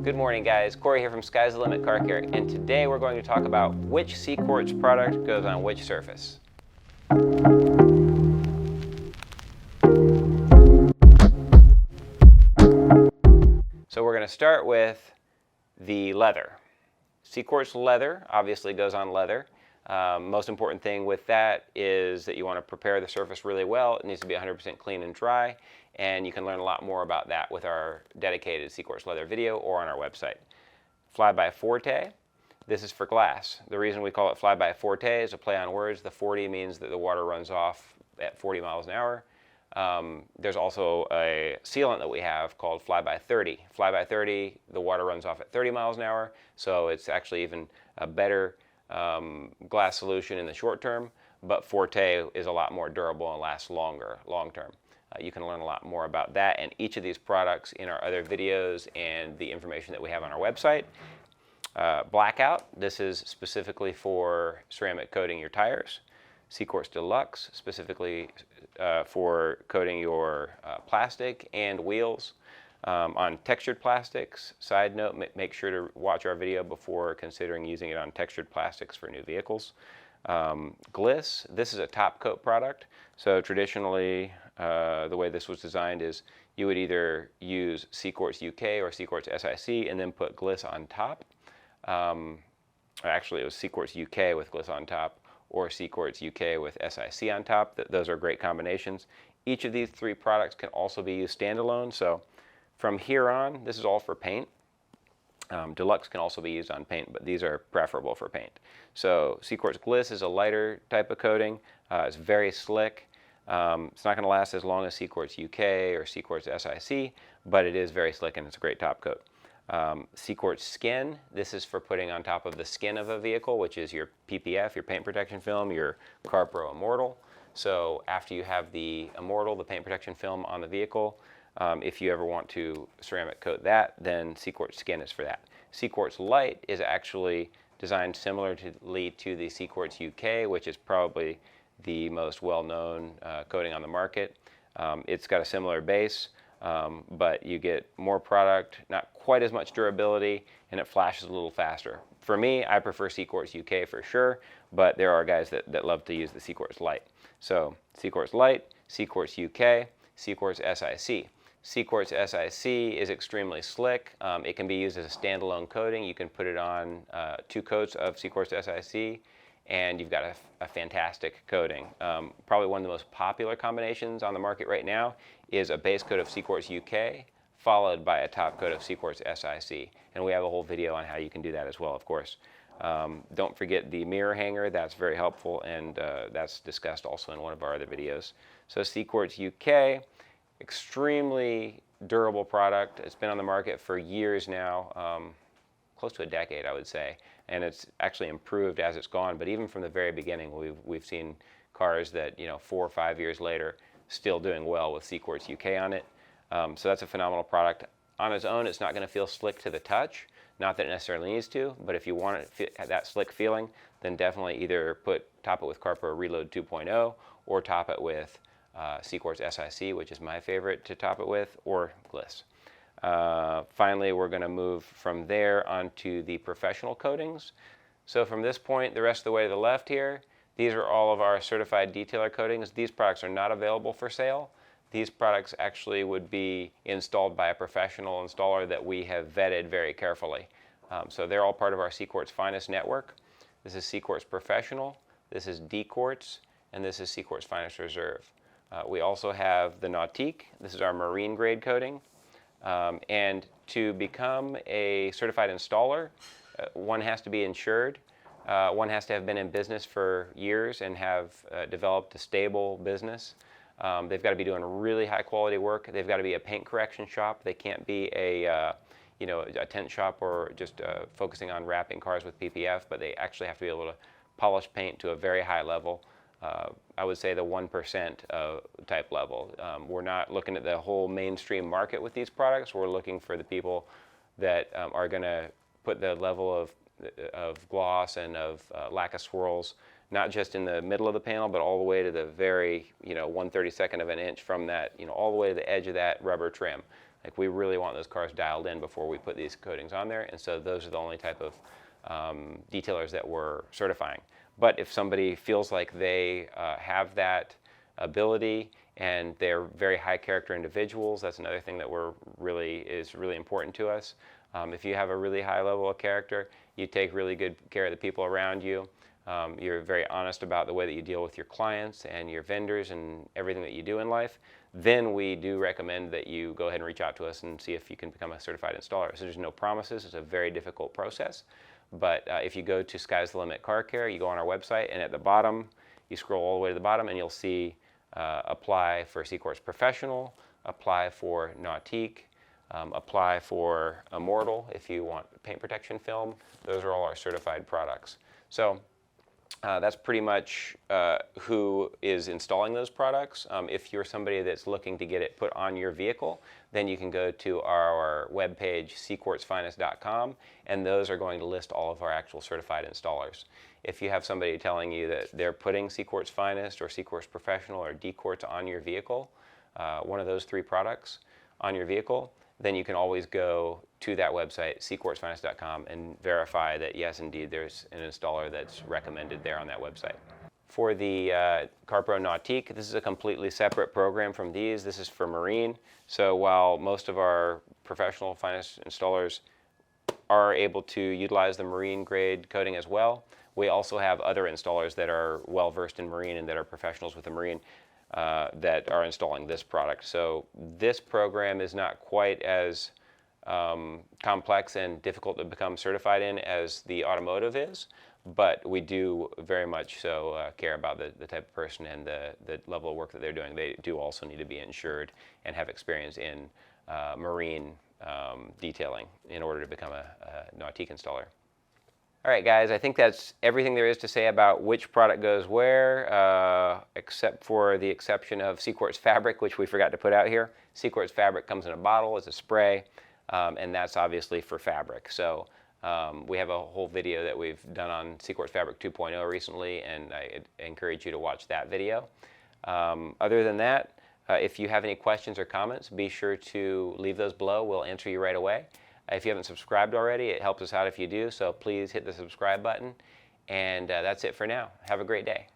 Good morning, guys. Corey here from Sky's the Limit Car Care, and today we're going to talk about which CQUARTZ product goes on which surface. So we're going to start with the leather. CQUARTZ leather obviously goes on leather. Most important thing with that is that you want to prepare the surface really well. It needs to be 100% clean and dry, and you can learn a lot more about that with our dedicated CQUARTZ leather video or on our website. Fly-by Forte, this is for glass. The reason we call it Fly-by Forte is a play on words. The 40 means that the water runs off at 40 miles an hour. There's also a sealant that we have called Fly-by 30. Fly-by 30, the water runs off at 30 miles an hour, so it's actually even a better glass solution in the short term, but Forte is a lot more durable and lasts longer, long term. You can learn a lot more about that and each of these products in our other videos and the information that we have on our website. Blackout, this is specifically for ceramic coating your tires. CQUARTZ Deluxe, specifically for coating your plastic and wheels. On textured plastics, side note, make sure to watch our video before considering using it on textured plastics for new vehicles. Gliss, this is a top coat product. So traditionally, the way this was designed is you would either use CQUARTZ UK or CQUARTZ SIC and then put Gliss on top. Actually, it was CQUARTZ UK with Gliss on top or CQUARTZ UK with SIC on top. Those are great combinations. Each of these three products can also be used standalone. So from here on, this is all for paint. Deluxe can also be used on paint, but these are preferable for paint. So CQUARTZ Gliss is a lighter type of coating. It's very slick. It's not going to last as long as CQUARTZ UK or CQUARTZ SIC, but it is very slick and it's a great top coat. CQUARTZ Skin, this is for putting on top of the skin of a vehicle, which is your PPF, your paint protection film, your CarPro Immortal. So after you have the Immortal, the paint protection film on the vehicle, if you ever want to ceramic coat that, then CQUARTZ Skin is for that. CQUARTZ Light is actually designed similarly to the CQUARTZ UK, which is probably the most well-known coating on the market. It's got a similar base, but you get more product, not quite as much durability, and it flashes a little faster. For me, I prefer CQUARTZ UK for sure, but there are guys that love to use the CQUARTZ Light. So CQUARTZ Light, CQUARTZ UK, CQUARTZ SIC. CQUARTZ SIC is extremely slick. It can be used as a standalone coating. You can put it on 2 coats of CQUARTZ SIC, and you've got a fantastic coating. Probably one of the most popular combinations on the market right now is a base coat of CQUARTZ UK followed by a top coat of CQUARTZ SIC. And we have a whole video on how you can do that as well, of course. Don't forget the mirror hanger. That's very helpful, and that's discussed also in one of our other videos. So CQUARTZ UK, extremely durable product. It's been on the market for years now, close to a decade, I would say, and it's actually improved as it's gone. But even from the very beginning, we've seen cars that 4 or 5 years later still doing well with CQUARTZ UK on it. So that's a phenomenal product. On its own, it's not going to feel slick to the touch. Not that it necessarily needs to, but if you want it to that slick feeling, then definitely either top it with CarPro Reload 2.0 or top it with CQUARTZ SIC, which is my favorite to top it with, or Gliss. Finally, we're going to move from there onto the professional coatings. So from this point, the rest of the way to the left here, these are all of our certified detailer coatings. These products are not available for sale. These products actually would be installed by a professional installer that we have vetted very carefully. So they're all part of our CQUARTZ Finest network. This is CQUARTZ Professional, this is D-Quartz, and this is CQUARTZ Finest Reserve. We also have the Nautique. This is our marine grade coating. And to become a certified installer, one has to be insured. One has to have been in business for years and have developed a stable business. They've got to be doing really high quality work. They've got to be a paint correction shop. They can't be a tent shop or just focusing on wrapping cars with PPF, but they actually have to be able to polish paint to a very high level. I would say the 1% type level. We're not looking at the whole mainstream market with these products. We're looking for the people that are going to put the level of gloss and of lack of swirls, not just in the middle of the panel, but all the way to the very, 1/32 of an inch from that, all the way to the edge of that rubber trim. Like, we really want those cars dialed in before we put these coatings on there, and so those are the only type of detailers that we're certifying. But if somebody feels like they have that ability and they're very high character individuals, that's another thing that is really important to us. If you have a really high level of character, you take really good care of the people around you. You're very honest about the way that you deal with your clients and your vendors and everything that you do in life, then we do recommend that you go ahead and reach out to us and see if you can become a certified installer. So there's no promises. It's a very difficult process. But if you go to Sky's the Limit Car Care, you go on our website, and at the bottom, you scroll all the way to the bottom, and you'll see apply for CQUARTZ Professional, apply for Nautique, apply for Immortal if you want paint protection film. Those are all our certified products. So that's pretty much who is installing those products. If you're somebody that's looking to get it put on your vehicle, then you can go to our webpage, CQUARTZfinest.com, and those are going to list all of our actual certified installers. If you have somebody telling you that they're putting CQUARTZ Finest or CQUARTZ Professional or DQuartz on your vehicle, one of those three products on your vehicle, then you can always go to that website, CQUARTZfinest.com, and verify that yes, indeed, there's an installer that's recommended there on that website. For the CarPro Nautique, this is a completely separate program from these. This is for marine. So while most of our professional finest installers are able to utilize the marine grade coating as well, we also have other installers that are well versed in marine and that are professionals with the marine that are installing this product. So this program is not quite as complex and difficult to become certified in as the automotive is, but we do very much so care about the type of person and the level of work that they're doing. They do also need to be insured and have experience in marine detailing in order to become a Nautique installer. All right, guys, I think that's everything there is to say about which product goes where, except for the exception of CQUARTZ Fabric, which we forgot to put out here. CQUARTZ Fabric comes in a bottle, it's a spray, and that's obviously for fabric. So we have a whole video that we've done on CQUARTZ Fabric 2.0 recently, and I encourage you to watch that video. Other than that, if you have any questions or comments, be sure to leave those below. We'll answer you right away. If you haven't subscribed already, it helps us out if you do, so please hit the subscribe button. And that's it for now. Have a great day.